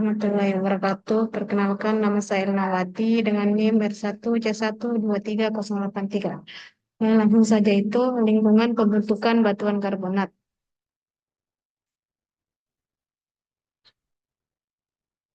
warahmatullahi wabarakatuh. Perkenalkan nama saya Elnawati dengan NIM R1C1230883. Langsung saja itu lingkungan pembentukan batuan karbonat.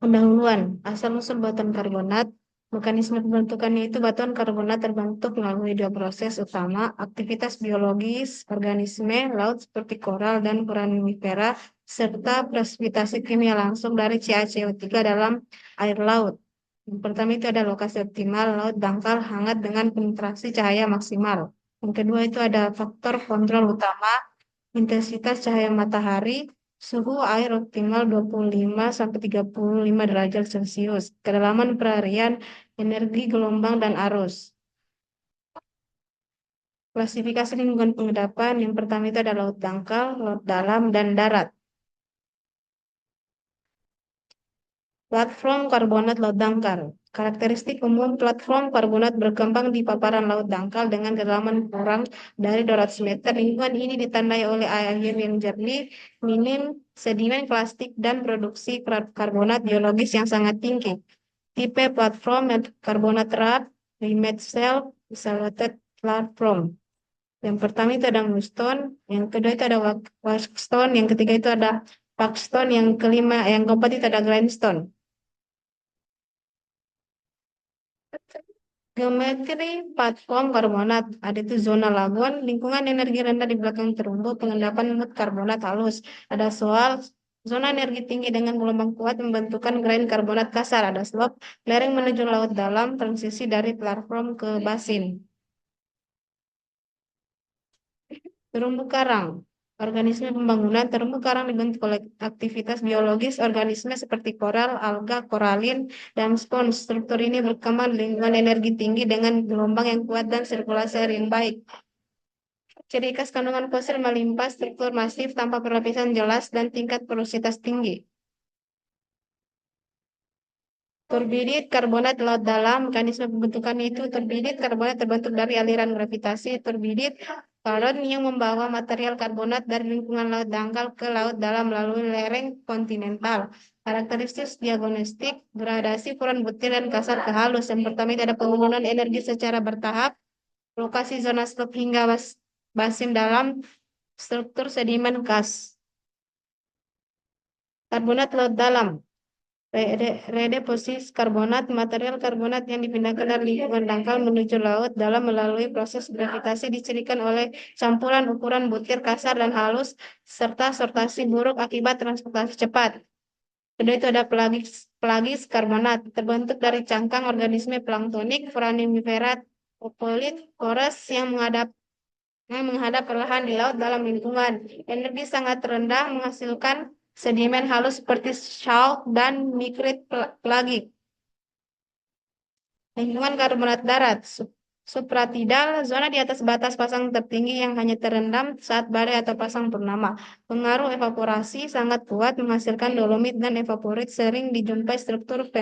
Pendahuluan, asal-usul batuan karbonat. Mekanisme pembentukannya itu batuan karbonat terbentuk melalui dua proses utama, aktivitas biologis, organisme, laut seperti koral dan foraminifera, serta presipitasi kimia langsung dari CaCO3 dalam air laut. Yang pertama itu ada lokasi optimal, laut dangkal hangat dengan penetrasi cahaya maksimal. Yang kedua itu ada faktor kontrol utama, intensitas cahaya matahari, suhu air optimal 25 sampai 35 derajat Celcius, kedalaman perharian, energi gelombang dan arus. Klasifikasi lingkungan pengendapan yang pertama itu ada laut dangkal, laut dalam, dan darat. Platform karbonat laut dangkal. Karakteristik umum platform karbonat berkembang di paparan laut dangkal dengan kedalaman kurang dari 200 meter. Lingkungan ini ditandai oleh air yang jernih, minim sedimen plastik, dan produksi karbonat biologis yang sangat tinggi. Tipe platform karbonat erat, remade cell, isolated platform. Yang pertama itu ada mudstone, yang kedua itu ada waxstone, yang ketiga itu ada puckstone, yang kelima, yang keempat itu ada grindstone. Geometri platform karbonat, ada itu zona lagon, lingkungan energi rendah di belakang terumbu, pengendapan mud karbonat halus. Ada soal zona energi tinggi dengan gelombang kuat membentukkan grain karbonat kasar. Ada slope, lereng menuju laut dalam, transisi dari platform ke basin. Terumbu karang, organisme pembangunan. Terumbu karang dibentuk oleh aktivitas biologis organisme seperti koral, alga, koralin, dan spons. Struktur ini berkembang di lingkungan energi tinggi dengan gelombang yang kuat dan sirkulasi air yang baik. Ciri khas kandungan fosil melimpah, struktur masif tanpa perlapisan jelas, dan tingkat porositas tinggi. Turbidit karbonat laut dalam, mekanisme pembentukan itu turbidit karbonat terbentuk dari aliran gravitasi. Turbidit kalon yang membawa material karbonat dari lingkungan laut dangkal ke laut dalam melalui lereng kontinental. Karakteristik diagnostik, gradasi furan butir dan kasar ke halus. Yang pertama itu ada penurunan energi secara bertahap, lokasi zona slope hingga basin dalam, struktur sedimen khas. Karbonat laut dalam. Redeposisi karbonat, material karbonat yang dipindahkan dari lingkungan dangkal menuju laut dalam melalui proses gravitasi dicirikan oleh campuran ukuran butir kasar dan halus, serta sortasi buruk akibat transportasi cepat. Kedua itu ada pelagis karbonat, terbentuk dari cangkang organisme planktonik, foraminifera, opolit, kores yang menghadap perlahan di laut dalam lingkungan. Energi sangat rendah menghasilkan sedimen halus seperti chalk dan nitrit pelagik. Lingkungan karbonat darat, supratidal, zona di atas batas pasang tertinggi yang hanya terendam saat badai atau pasang purnama. Pengaruh evaporasi sangat kuat menghasilkan dolomit dan evaporit, sering dijumpai struktur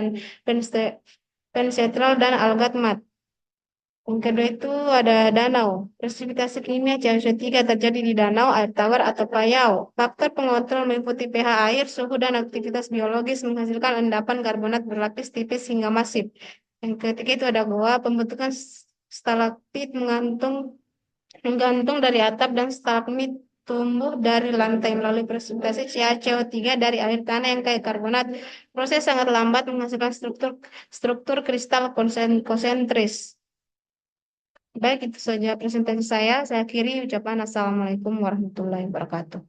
pensentral dan algat mat. Yang kedua itu ada danau. Presipitasi kimia CaCO3 terjadi di danau, air tawar, atau payau. Faktor pengontrol meliputi pH air, suhu, dan aktivitas biologis menghasilkan endapan karbonat berlapis tipis hingga masif. Yang ketiga itu ada goa. Pembentukan stalaktit menggantung dari atap dan stalagmit tumbuh dari lantai melalui presipitasi CaCO3 dari air tanah yang kaya karbonat. Proses sangat lambat menghasilkan struktur kristal konsentris. Baik, itu saja presentasi saya. Saya akhiri ucapan Assalamualaikum warahmatullahi wabarakatuh.